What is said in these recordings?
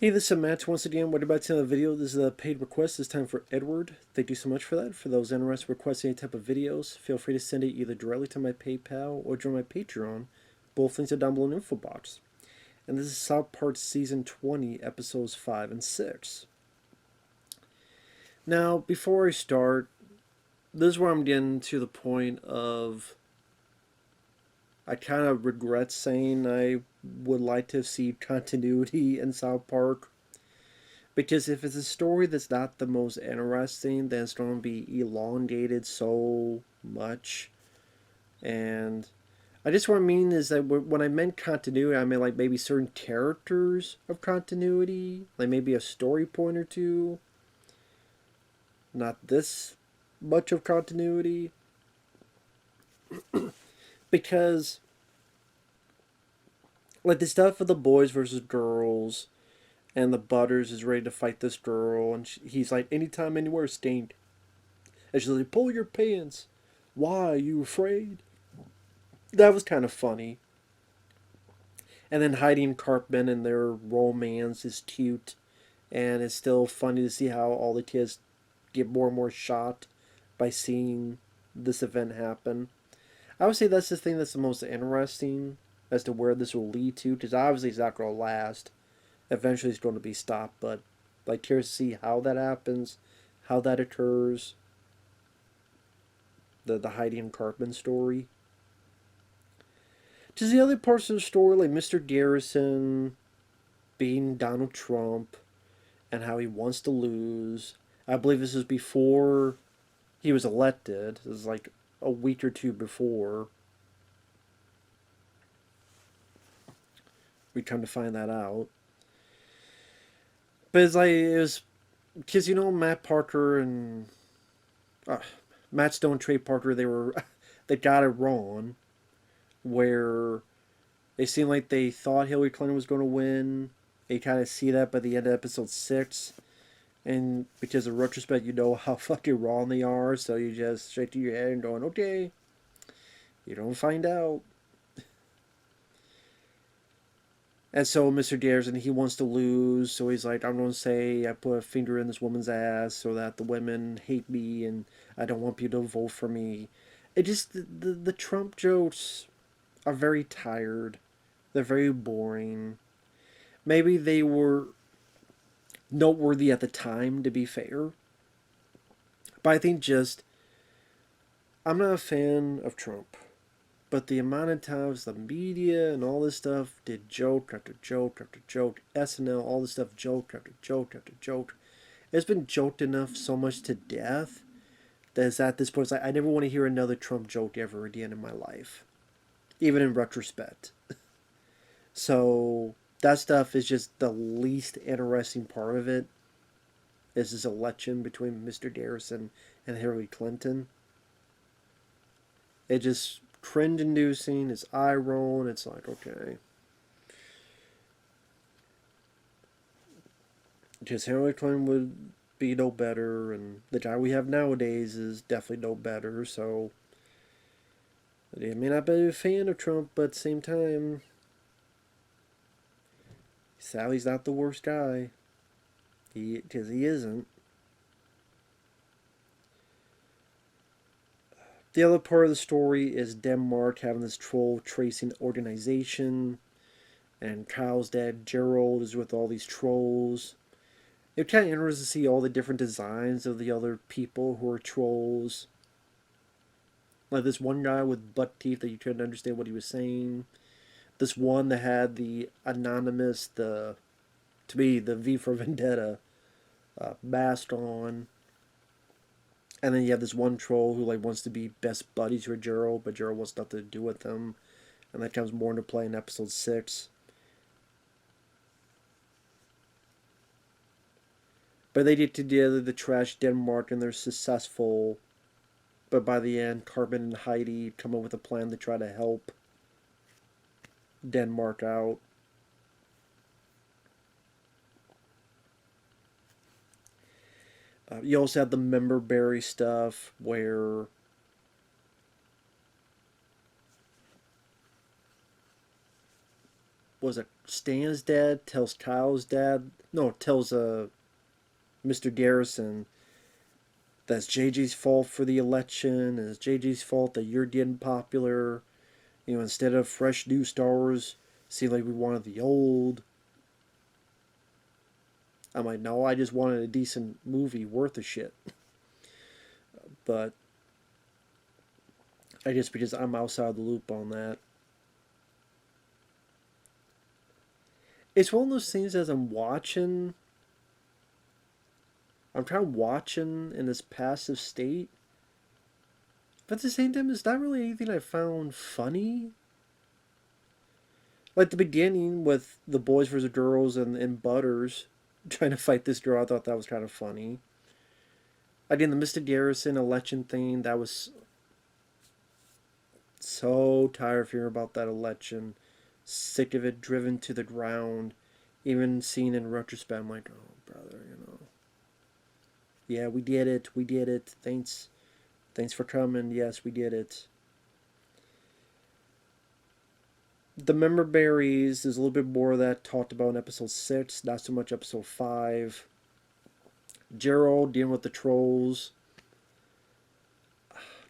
Hey, this is Matt once again. What about another video? This is a paid request. This time for Edward. Thank you so much for that. For those interested in requesting any type of videos, feel free to send it either directly to my PayPal or join my Patreon. Both links are down below in the info box. And this is South Park Season 20, Episodes 5 and 6. Now, before I start, this is where I'm getting to the point of I kind of regret saying I would like to see continuity in South Park. Because if it's a story that's not the most interesting, then it's going to be elongated so much. And I just what I mean is that when I meant continuity, I meant like maybe certain characters of continuity, like maybe a story point or two. Not this much of continuity. Because, like, the stuff of the boys versus girls, and the Butters is ready to fight this girl, and he's like, anytime, anywhere, Stained. And she's like, pull your pants. Why? Are you afraid? That was kind of funny. And then Heidi and Cartman and their romance is cute. And it's still funny to see how all the kids get more and more shocked by seeing this event happen. I would say that's the thing that's the most interesting as to where this will lead to, because obviously it's not going to last. Eventually it's going to be stopped, but like curious to see how that happens, how that occurs. The Heidi and Cartman story. Just the other parts of the story, like Mr. Garrison being Donald Trump and how he wants to lose. I believe this is before he was elected. This is like a week or two before. We come to find that out. But it's like, it was. Because, Matt Parker and. Uh, Matt Stone, Trey Parker, they were. They got it wrong. Where they seemed like they thought Hillary Clinton was going to win. You kind of see that by the end of episode 6. And because of retrospect, you know how fucking wrong they are, so you just shake your head and going, okay, you don't find out. And so Mr. Garrison, he wants to lose, so he's like, I'm going to say I put a finger in this woman's ass so that the women hate me and I don't want people to vote for me. It just, the Trump jokes are very tired. They're very boring. Maybe they were noteworthy at the time, to be fair. But I think just, I'm not a fan of Trump. But the amount of times the media and all this stuff did joke after joke after joke, SNL, all this stuff, joke after joke after joke. It's been joked enough so much to death that it's at this point, it's like, I never want to hear another Trump joke ever again in my life, even in retrospect. So that stuff is just the least interesting part of it. Is this election between Mr. Garrison and Hillary Clinton. It just cringe inducing, it's eye rolling, it's like, okay. Because Hillary Clinton would be no better, and the guy we have nowadays is definitely no better, so I may not be a fan of Trump, but at the same time, Sally's not the worst guy. Because he isn't. The other part of the story is Denmark having this troll tracing organization, and Kyle's dad Gerald is with all these trolls. It's kind of interesting to see all the different designs of the other people who are trolls. Like this one guy with buck teeth that you couldn't understand what he was saying. This one that had the anonymous, to me, the V for Vendetta mask on. And then you have this one troll who like wants to be best buddies with Gerald, but Gerald wants nothing to do with them. And that comes more into play in episode 6. But they get together to trash Denmark and they're successful. But by the end, Cartman and Heidi come up with a plan to try to help Denmark out. You also have the member berry stuff where was it Stan's dad tells Kyle's dad, no, tells Mr. Garrison that's JJ's fault for the election, and it's JJ's fault that you're getting popular. You know, instead of fresh new stars, seemed like we wanted the old. I'm like, no, I just wanted a decent movie worth of shit. But I guess because I'm outside the loop on that. It's one of those things as I'm kind of watching in this passive state. But at the same time, it's not really anything I found funny. Like the beginning with the boys versus girls and Butters trying to fight this girl, I thought that was kind of funny. Again, the Mr. Garrison election thing, that was so tired of hearing about that election. Sick of it, driven to the ground. Even seen in retrospect, I'm like, oh, brother, you know. Yeah, we did it. We did it. Thanks for coming. Yes, we did it. The member berries, there's a little bit more of that talked about in episode 6, not so much episode 5. Gerald dealing with the trolls.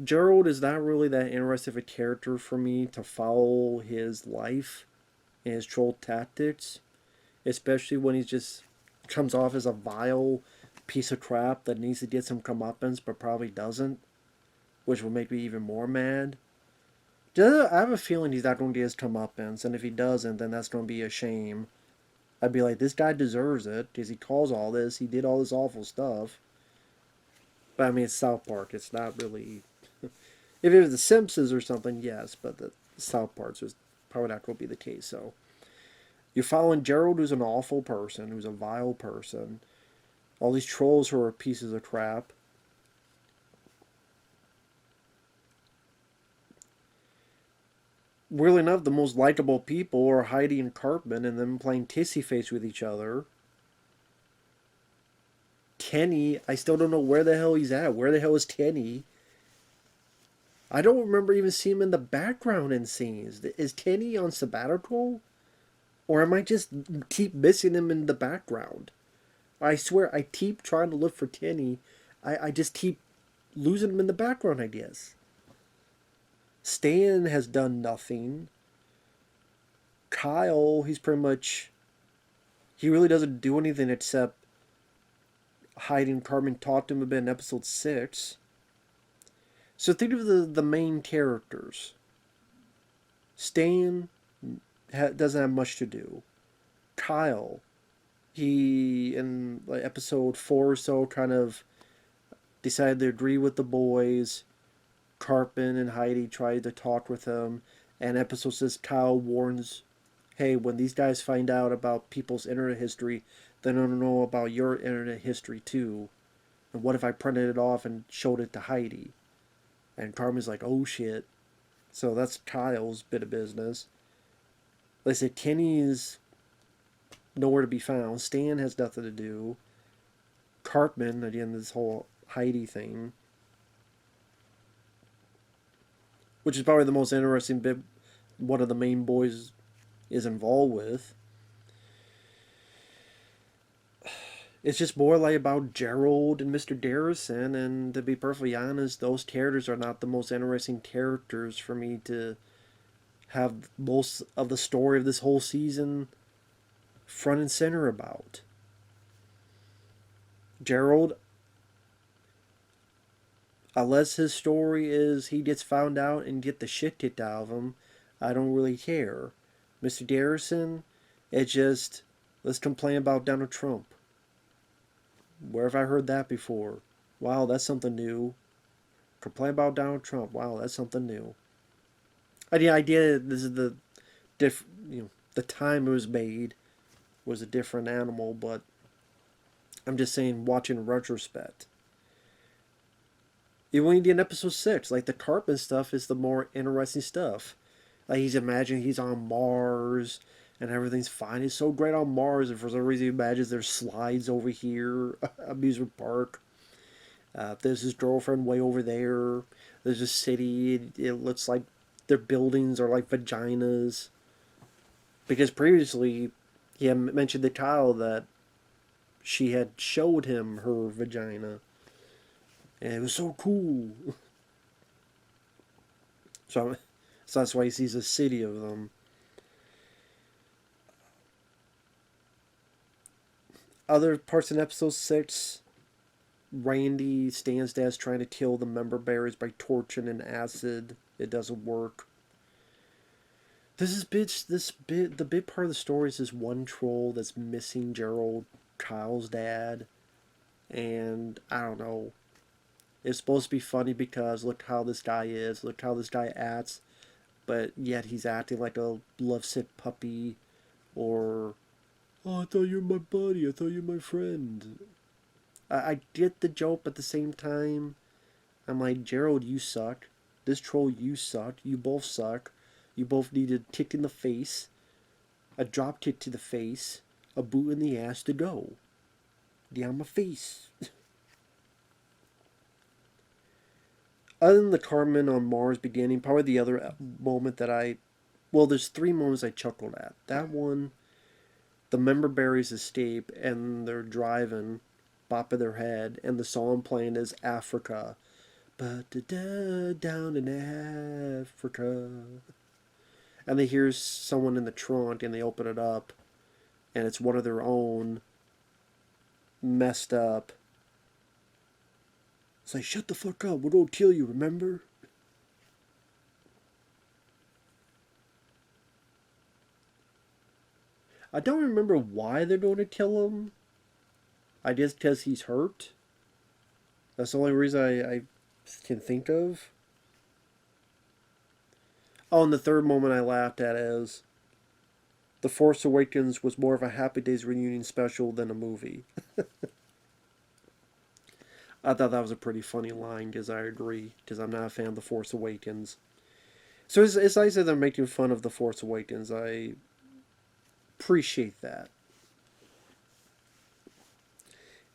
Gerald is not really that interesting of a character for me to follow his life and his troll tactics, especially when he just comes off as a vile piece of crap that needs to get some comeuppance but probably doesn't, which will make me even more mad. I have a feeling he's not going to get his comeuppance, and if he doesn't, then that's going to be a shame. I'd be like, this guy deserves it because he caused all this, he did all this awful stuff. But I mean, it's South Park. It's not really. If it was The Simpsons or something, yes, but the South Park was probably not going to be the case. So you're following Gerald, who's an awful person, who's a vile person. All these trolls who are pieces of crap. Weirdly enough, the most likable people are Heidi and Cartman and them playing Tissy Face with each other. Kenny, I still don't know where the hell he's at. Where the hell is Kenny? I don't remember even seeing him in the background in scenes. Is Kenny on sabbatical? Or am I just keep missing him in the background? I swear, I keep trying to look for Kenny. I just keep losing him in the background, I guess. Stan has done nothing. Kyle, he's pretty much. He really doesn't do anything except hiding Carmen talked to him a bit in episode 6. So think of the main characters. Stan doesn't have much to do. Kyle, he in like episode 4 or so kind of decided to agree with the boys. Cartman and Heidi tried to talk with him, and episode 6 Kyle warns, hey, when these guys find out about people's internet history, they don't know about your internet history too. And what if I printed it off and showed it to Heidi? And Carmen's like, oh shit. So that's Kyle's bit of business. Like I said, Kenny's nowhere to be found. Stan has nothing to do. Cartman, again, this whole Heidi thing. Which is probably the most interesting bit one of the main boys is involved with. It's just more like about Gerald and Mr. Garrison, and to be perfectly honest, those characters are not the most interesting characters for me to have most of the story of this whole season front and center about. Gerald, unless his story is he gets found out and get the shit kicked out of him, I don't really care. Mr. Garrison, it's just, let's complain about Donald Trump. Where have I heard that before? Wow, that's something new. Complain about Donald Trump. Wow, that's something new. The idea this is the time it was made was a different animal, but I'm just saying, watching retrospect. Even when you get in episode 6, like the Cartman stuff is the more interesting stuff. Like he's imagining he's on Mars and everything's fine. He's so great on Mars, and for some reason he imagines there's slides over here, amusement park. There's his girlfriend way over there. There's a city. It looks like their buildings are like vaginas. Because previously he had mentioned to Kyle that she had showed him her vagina, and it was so cool. So, so that's why he sees a city of them. Other parts in episode 6, Randy stands as trying to kill the member bearers by torching and acid. It doesn't work. The big part of the story is this one troll that's missing Gerald, Kyle's dad, and I don't know. It's supposed to be funny because look how this guy is, look how this guy acts, but yet he's acting like a lovesick puppy, or oh, I thought you were my buddy, I thought you were my friend. I get the joke, but at the same time, I'm like, Gerald, you suck. This troll, you suck. You both suck. You both need a kick in the face, a drop kick to the face, a boot in the ass to go. Down my face. Other than the Carmen on Mars beginning, probably the other moment that well, there's three moments I chuckled at. That one, the member berries escape and they're driving, bopping their head, and the song playing is Africa. But down in Africa. And they hear someone in the trunk and they open it up and it's one of their own messed up. It's like, shut the fuck up, we're gonna kill you, remember? I don't remember why they're going to kill him. I guess because he's hurt. That's the only reason I can think of. Oh, and the third moment I laughed at is The Force Awakens was more of a Happy Days reunion special than a movie. I thought that was a pretty funny line because I agree, because I'm not a fan of The Force Awakens. So it's nice that they're making fun of The Force Awakens. I appreciate that.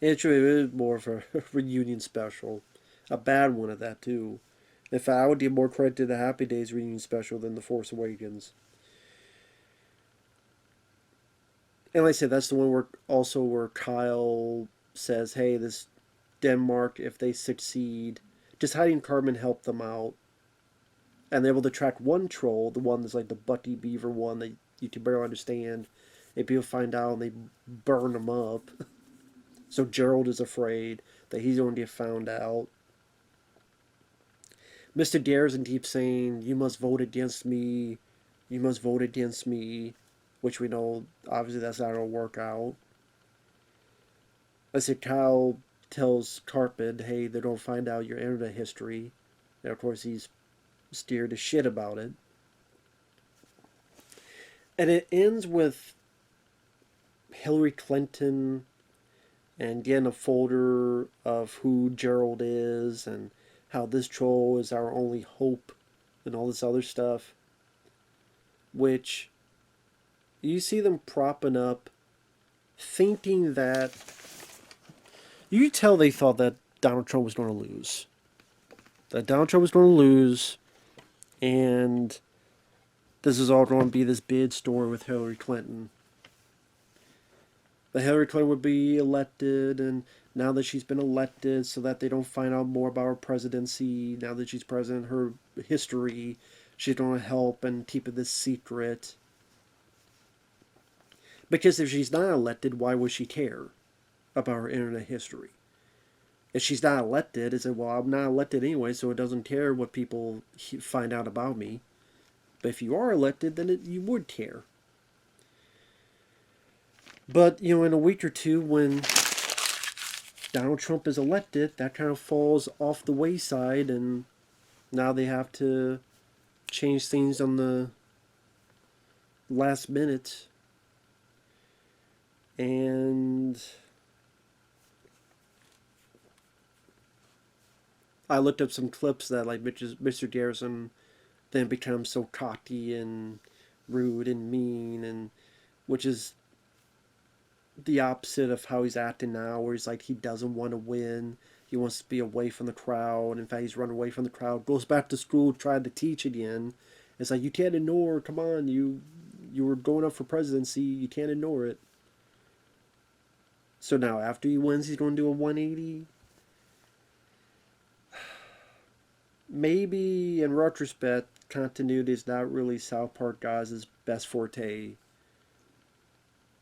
Actually, it is more of a reunion special. A bad one at that, too. In fact, I would give more credit to the Happy Days reunion special than The Force Awakens. And like I said, that's the one where Kyle says, hey, this Denmark, if they succeed, just hiding Carmen helped them out. And they're able to track one troll, the one that's like the Bucky Beaver one that you can barely understand. And people find out and they burn him up. So Gerald is afraid that he's going to get found out. Mr. Dareson keeps saying, you must vote against me. You must vote against me. Which we know, obviously, that's not going to work out. I said, Kyle tells Carpet, hey, they're going to find out your internet history. And of course, he's scared to shit about it. And it ends with Hillary Clinton and getting a folder of who Gerald is and how this troll is our only hope and all this other stuff. Which you see them propping up, thinking that you could tell they thought that Donald Trump was going to lose. That Donald Trump was going to lose, and this is all going to be this bid story with Hillary Clinton. That Hillary Clinton would be elected, and now that she's been elected, so that they don't find out more about her presidency, now that she's president, her history, she's going to help and keep it this secret. Because if she's not elected, why would she care about her internet history? If she's not elected, it's like, well, I'm not elected anyway, so it doesn't care what people find out about me. But if you are elected, then you would care. But, in a week or two, when Donald Trump is elected, that kind of falls off the wayside, and now they have to change things on the last minute. And I looked up some clips that, like, Mr. Garrison then becomes so cocky and rude and mean, and which is the opposite of how he's acting now, where he's like, he doesn't want to win. He wants to be away from the crowd. In fact, he's run away from the crowd, goes back to school, tried to teach again. It's like, you can't ignore, come on, you you were going up for presidency. You can't ignore it. So now, after he wins, he's going to do a 180. Maybe in retrospect, continuity is not really South Park guys' best forte.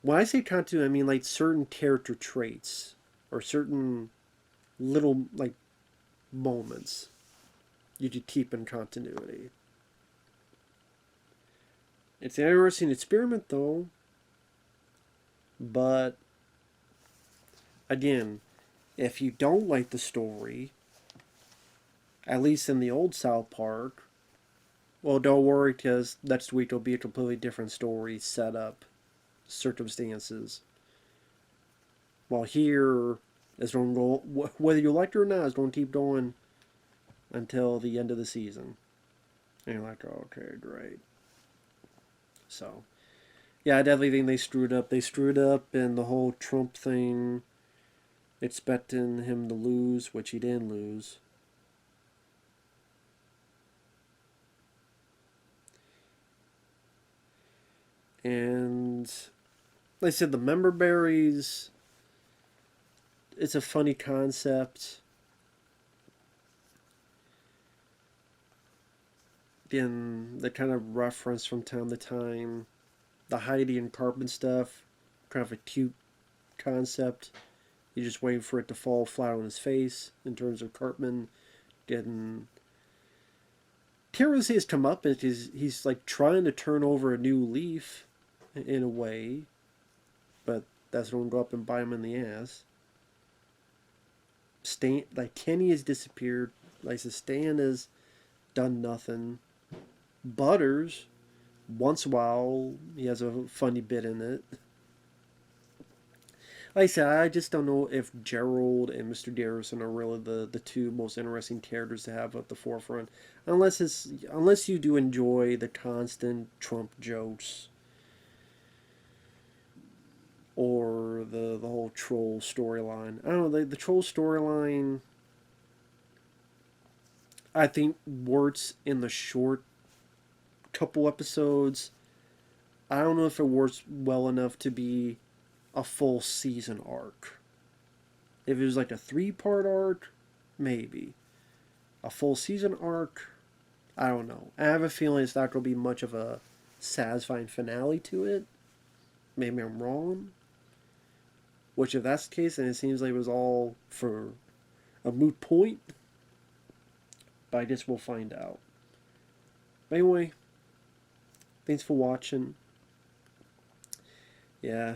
When I say continuity, I mean like certain character traits or certain little like moments you could keep in continuity. It's an interesting experiment though, but again, if you don't like the story, at least in the old South Park, well, don't worry because next week will be a completely different story, setup, circumstances. While here, it's going to go, whether you like it or not, it's going to keep going until the end of the season. And you're like, oh, okay, great. So, yeah, I definitely think they screwed up. They screwed up in the whole Trump thing, expecting him to lose, which he didn't lose. And like I said, the member berries, it's a funny concept. Again, they kind of reference from time to time the Heidi and Cartman stuff, kind of a cute concept. You just wait for it to fall flat on his face in terms of Cartman getting. Can't really say it's come up because he's like trying to turn over a new leaf in a way, but that's going to go up and bite him in the ass. Stan, like Kenny has disappeared. Like Stan has done nothing. Butters, once in a while, he has a funny bit in it. Like I said, I just don't know if Gerald and Mr. Garrison are really the two most interesting characters to have at the forefront, unless you do enjoy the constant Trump jokes or the whole troll storyline. I don't know, the troll storyline I think works in the short couple episodes. I don't know if it works well enough to be a full season arc. If it was like a 3-part arc, maybe. A full season arc, I don't know. I have a feeling it's not going to be much of a satisfying finale to it. Maybe I'm wrong. Which, if that's the case, then it seems like it was all for a moot point. But I guess we'll find out. But anyway, thanks for watching. Yeah,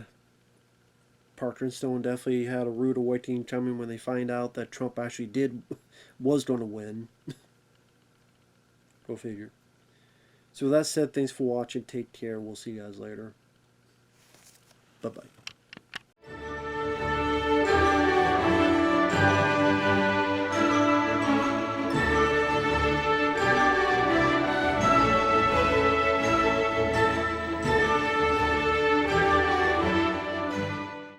Parker and Stone definitely had a rude awakening coming when they find out that Trump actually was going to win. Go figure. So with that said, thanks for watching. Take care. We'll see you guys later. Bye-bye.